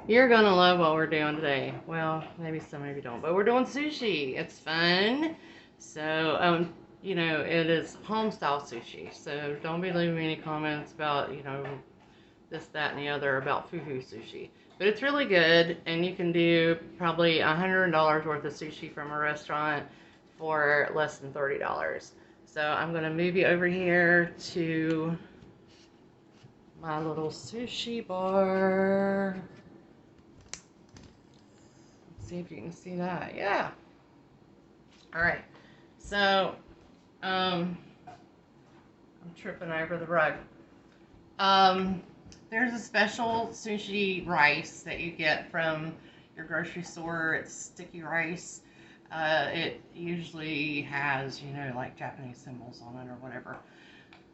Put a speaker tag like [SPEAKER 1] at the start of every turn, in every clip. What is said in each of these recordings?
[SPEAKER 1] You're gonna love what we're doing today. Well, maybe some, maybe don't, but we're doing sushi. It's fun. So, it is home style sushi. So don't be leaving me any comments about, this, that, and the other about foo-foo sushi. But it's really good, and you can do probably $100 worth of sushi from a restaurant for less than $30. So I'm gonna move you over here to my little sushi bar. See if you can see that. Yeah. All right. So, I'm tripping over the rug. Um, there's a special sushi rice that you get from your grocery store. It's sticky rice. It usually has, like Japanese symbols on it or whatever.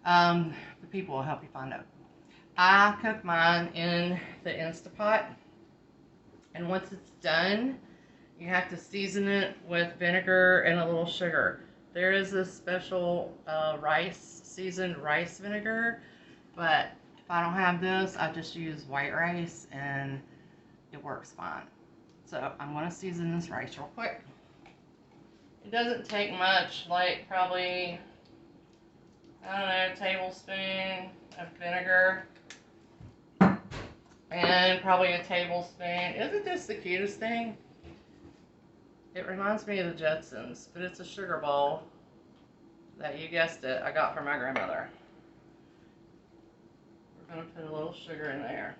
[SPEAKER 1] The people will help you find out. I cook mine in the Instapot, and once it's done, you have to season it with vinegar and a little sugar. There is a special seasoned rice vinegar, but if I don't have this, I just use white rice and it works fine. So I'm going to season this rice real quick. It doesn't take much, like probably, I don't know, a tablespoon of vinegar and probably a tablespoon. Isn't this the cutest thing? It reminds me of the Jetsons, but it's a sugar bowl that, you guessed it, I got from my grandmother. We're going to put a little sugar in there.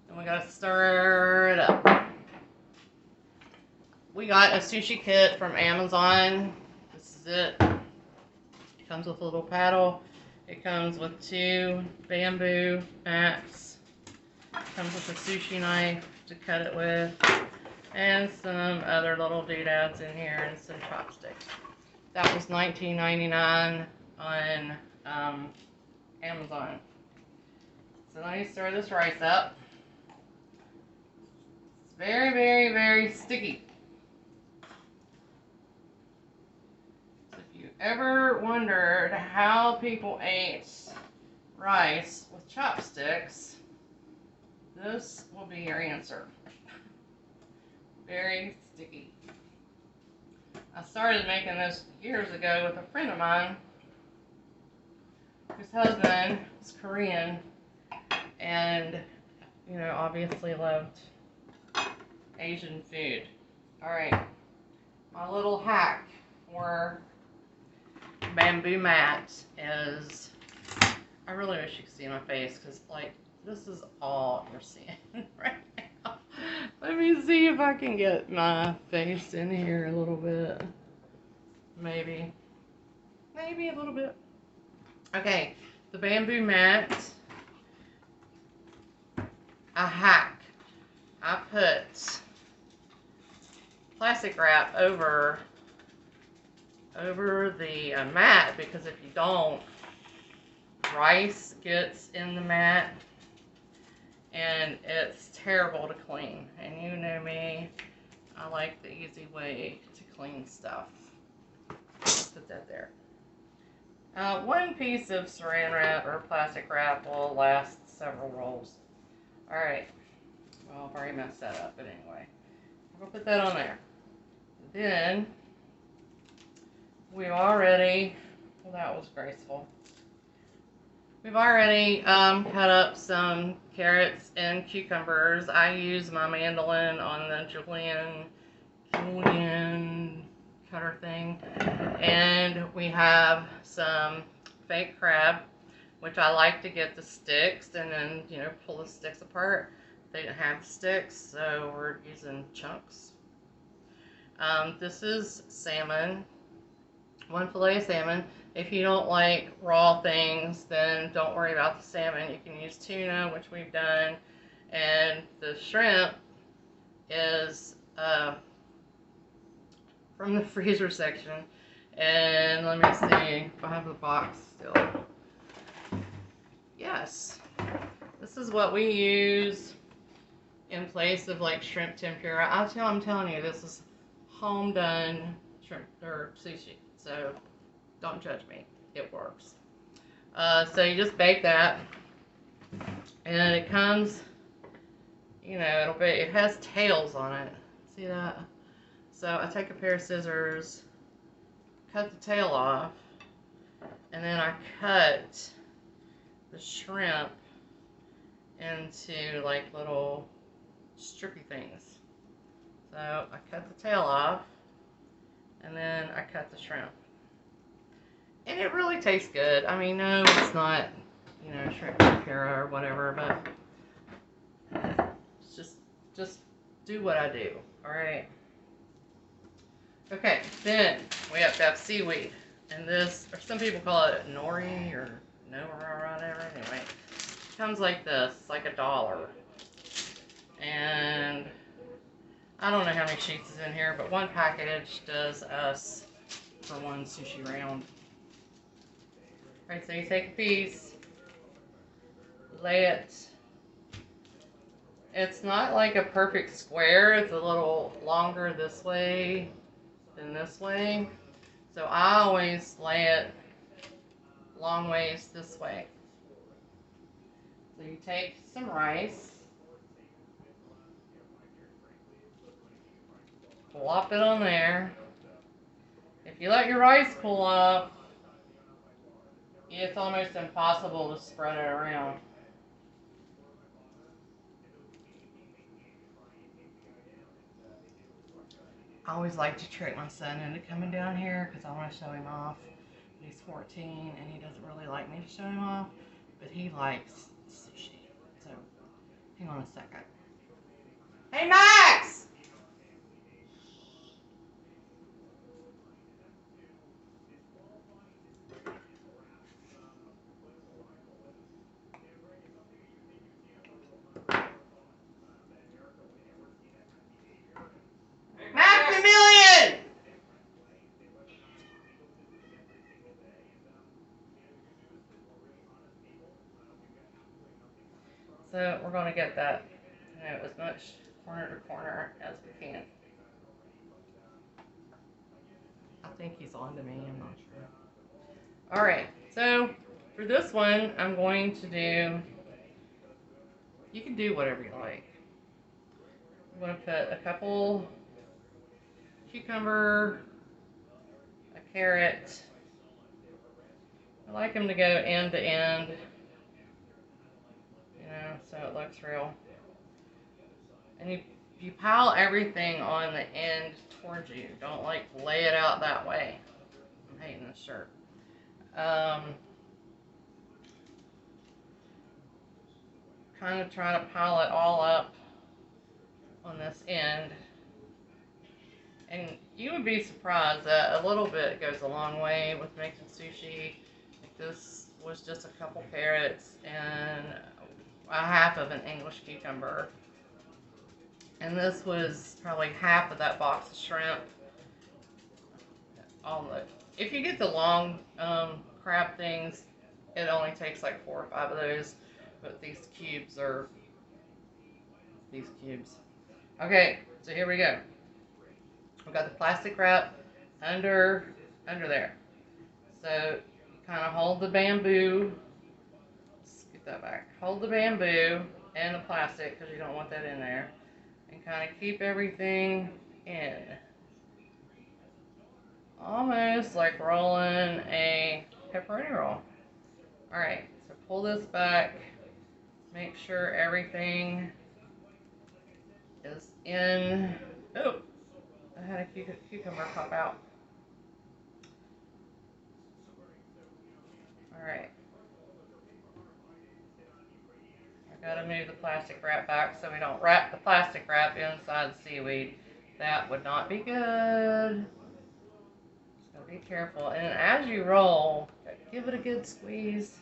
[SPEAKER 1] Then we got to stir it up. We got a sushi kit from Amazon. This is it. It comes with a little paddle. It comes with 2 bamboo mats. It comes with a sushi knife to cut it with. And some other little doodads in here and some chopsticks. That was $19.99 on Amazon. So let me stir this rice up. It's very, very, very sticky. So if you ever wondered how people ate rice with chopsticks, this will be your answer. Very sticky. I started making this years ago with a friend of mine whose husband is Korean and, obviously loved Asian food. Alright, my little hack for bamboo mat is, I really wish you could see my face because, this is all you're seeing right now. Let me see if I can get my face in here a little bit. Maybe a little bit. Okay, the bamboo mat, a hack. I put plastic wrap over the mat, because if you don't, rice gets in the mat and it's terrible to clean. And you know me, I like the easy way to clean stuff. Let's put that there. One piece of saran wrap or plastic wrap will last several rolls. Alright, well, I've already messed that up, but anyway, we'll put that on there. Then, that was graceful. We've already cut up some carrots and cucumbers. I use my mandolin on the julienne cutter thing. And we have some fake crab, which I like to get the sticks and then, pull the sticks apart. They don't have sticks, so we're using chunks. This is salmon, 1 fillet of salmon. If you don't like raw things, then don't worry about the salmon. You can use tuna, which we've done. And the shrimp is from the freezer section. And let me see if I have the box still. Yes. This is what we use in place of shrimp tempura. I'm telling you, this is home done shrimp or sushi. So don't judge me. It works. So you just bake that, and it comes you know, it has tails on it. See that? So I take a pair of scissors, cut the tail off, and then I cut the shrimp into like little strippy things. So I cut the tail off, and then I cut the shrimp. And it really tastes good. I mean, no, it's not, you know, shrimp tempura or whatever, but just do what I do. All right. Okay, then we have to have seaweed. And this, or some people call it nori or no or whatever. Anyway, it comes like this, like $1. And I don't know how many sheets is in here, but one package does us for one sushi round. Alright, so you take a piece, lay it. It's not like a perfect square, it's a little longer this way than this way. So I always lay it long ways this way. So you take some rice, plop it on there. If you let your rice cool off, it's almost impossible to spread it around. I always like to trick my son into coming down here because I want to show him off. He's 14 and he doesn't really like me to show him off, but he likes sushi. So, hang on a second. Hey, Max! Maximilian! So we're going to get that, you know, as much corner to corner as we can. I think he's on to me, I'm not sure. Alright, so for this one, I'm going to do, you can do whatever you like. I'm going to put a couple cucumber, a carrot. I like them to go end to end, you know, so it looks real. And you pile everything on the end towards you. Don't like lay it out that way. I'm hating this shirt. Kind of try to pile it all up on this end. And you would be surprised that a little bit goes a long way with making sushi. Like this was just a couple carrots and a half of an English cucumber. And this was probably half of that box of shrimp. If you get the long crab things, it only takes like 4 or 5 of those. But these cubes are these cubes. Okay, so here we go. We've got the plastic wrap under there. So you kind of hold the bamboo. Let's get that back. Hold the bamboo and the plastic because you don't want that in there. And kind of keep everything in. Almost like rolling a pepperoni roll. Alright, so pull this back. Make sure everything is in. Oh, I had a cucumber pop out. Alright. I gotta move the plastic wrap back so we don't wrap the plastic wrap inside the seaweed. That would not be good. Just gotta be careful. And as you roll, give it a good squeeze.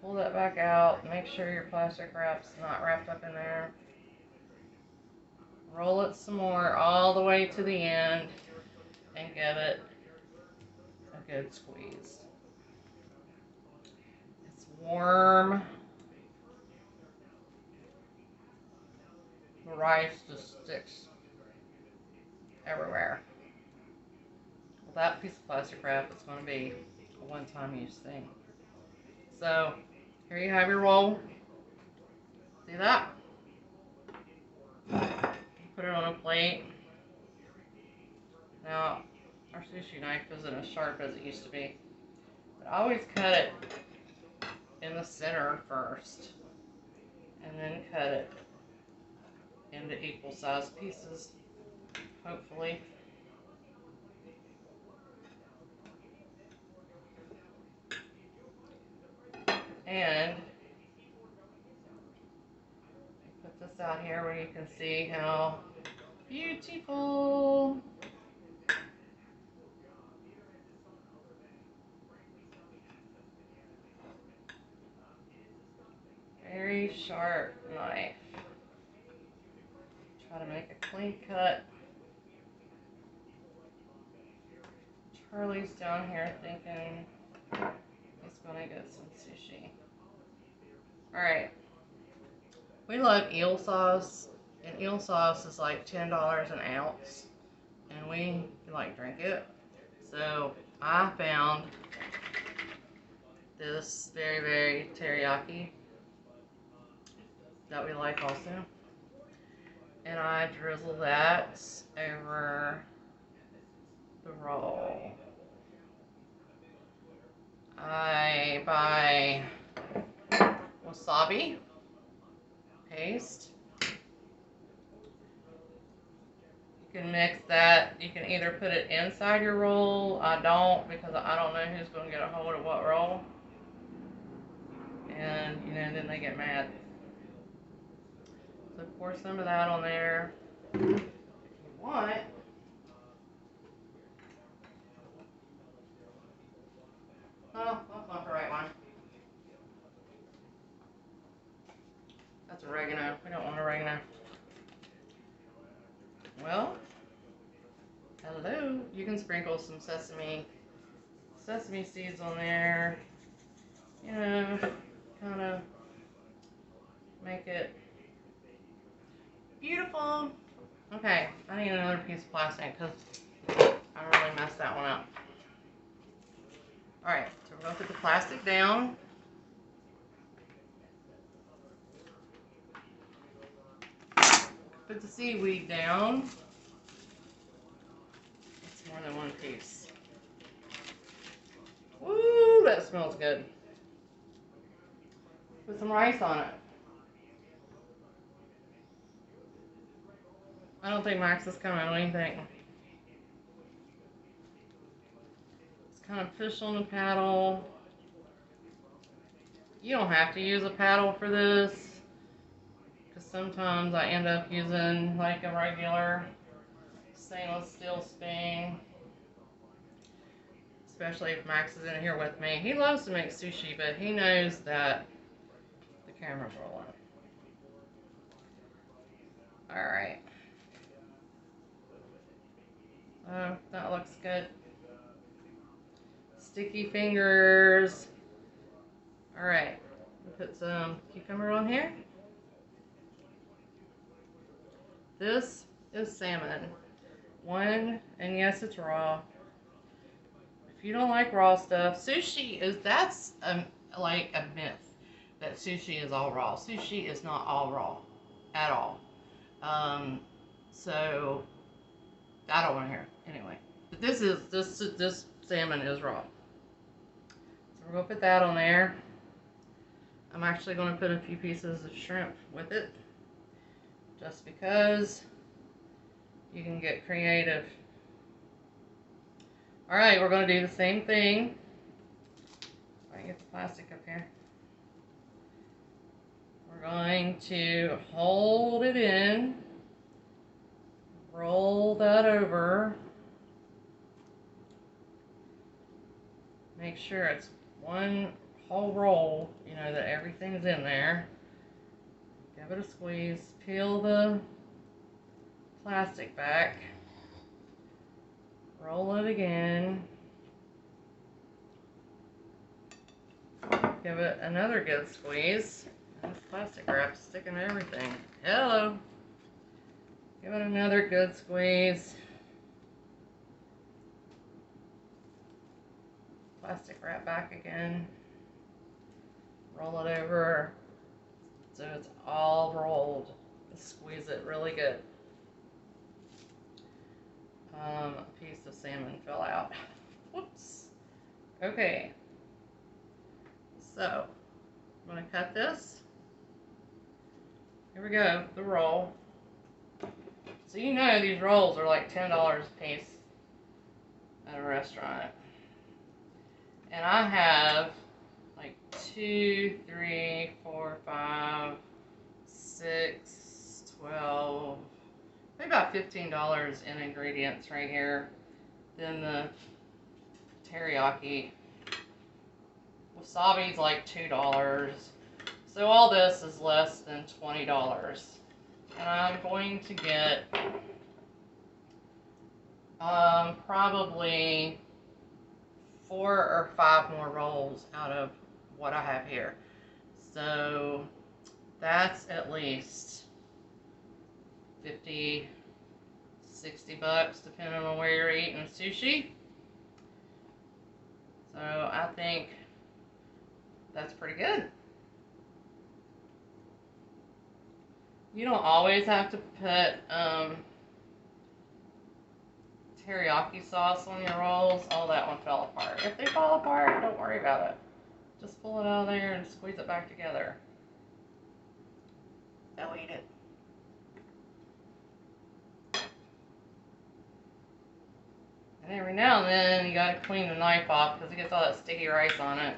[SPEAKER 1] Pull that back out. Make sure your plastic wrap's not wrapped up in there. Roll it some more all the way to the end and give it a good squeeze. It's warm. The rice just sticks everywhere. Well, that piece of plastic wrap is going to be a one-time use thing. So, here you have your roll. See See that? Put it on a plate. Now, our sushi knife isn't as sharp as it used to be. But I always cut it in the center first. And then cut it into equal sized pieces, hopefully. And put this out here where you can see how beautiful. Very sharp knife. Try to make a clean cut. Charlie's down here thinking he's gonna get some sushi. Alright. We love eel sauce, and eel sauce is like $10 an ounce, and we like drink it. So I found this very, very teriyaki that we like also, and I drizzle that over the roll. I buy wasabi paste. You can mix that. You can either put it inside your roll. I don't, because I don't know who's going to get a hold of what roll. And, you know, then they get mad. So pour some of that on there. If you want. Oh, that's not the right one. That's oregano. We don't want oregano. Well, hello. You can sprinkle some sesame seeds on there. You know, kind of make it beautiful. Okay, I need another piece of plastic because I really messed that one up. Alright, so we're going to put the plastic down. Put the seaweed down. It's more than one piece. Woo, that smells good. Put some rice on it. I don't think Max is coming. What do you think? It's kind of fish on the paddle. You don't have to use a paddle for this, because sometimes I end up using like a regular stainless steel spoon. Especially if Max is in here with me. He loves to make sushi, but he knows that the camera's rolling. Alright. Oh, that looks good. Sticky fingers. Alright. Put some cucumber on here. This is salmon. And yes, it's raw. If you don't like raw stuff, that's like a myth that sushi is all raw. Sushi is not all raw at all. So I don't want to hear it anyway. But this salmon is raw. So we're gonna put that on there. I'm actually gonna put a few pieces of shrimp with it, just because you can get creative. Alright, we're going to do the same thing. I get the plastic up here. We're going to hold it in, roll that over, make sure it's one whole roll, you know, that everything's in there. Give it a squeeze, peel the plastic back. Roll it again. Give it another good squeeze. This plastic wrap's sticking to everything. Hello. Give it another good squeeze. Plastic wrap back again. Roll it over. So it's all rolled. Squeeze it really good. A piece of salmon fell out. Whoops. Okay. So, I'm going to cut this. Here we go, the roll. So you know these rolls are like $10 a piece at a restaurant. And I have like 2, 3, 4, 5, 6, 12, maybe about $15 in ingredients right here. Then the teriyaki. Wasabi's like $2. So all this is less than $20. And I'm going to get probably 4 or 5 more rolls out of what I have here. So that's at least 50, 60 bucks depending on where you're eating sushi. So I think that's pretty good. You don't always have to put teriyaki sauce on your rolls. Oh, that one fell apart. If they fall apart, don't worry about it. Just pull it out of there and squeeze it back together. Go eat it. And every now and then you gotta clean the knife off because it gets all that sticky rice on it.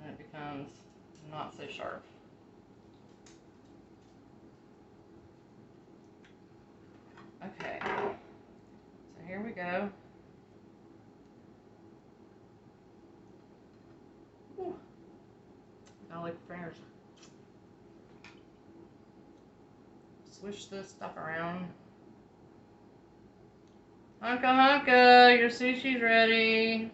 [SPEAKER 1] And it becomes not so sharp. Okay, so here we go. Ooh. I like fingers. Swish this stuff around. Hunka hunka, your sushi's ready.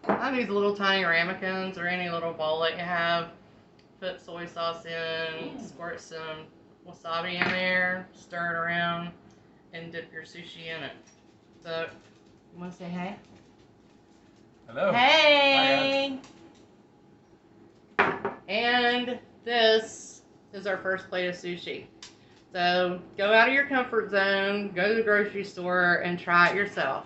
[SPEAKER 1] I use little tiny ramekins or any little bowl that you have. Put soy sauce in, squirt some wasabi in there, stir it around, and dip your sushi in it. So, you want to say hey?
[SPEAKER 2] Hello.
[SPEAKER 1] Hey! Hi, and this is our first plate of sushi. So, go out of your comfort zone, go to the grocery store, and try it yourself.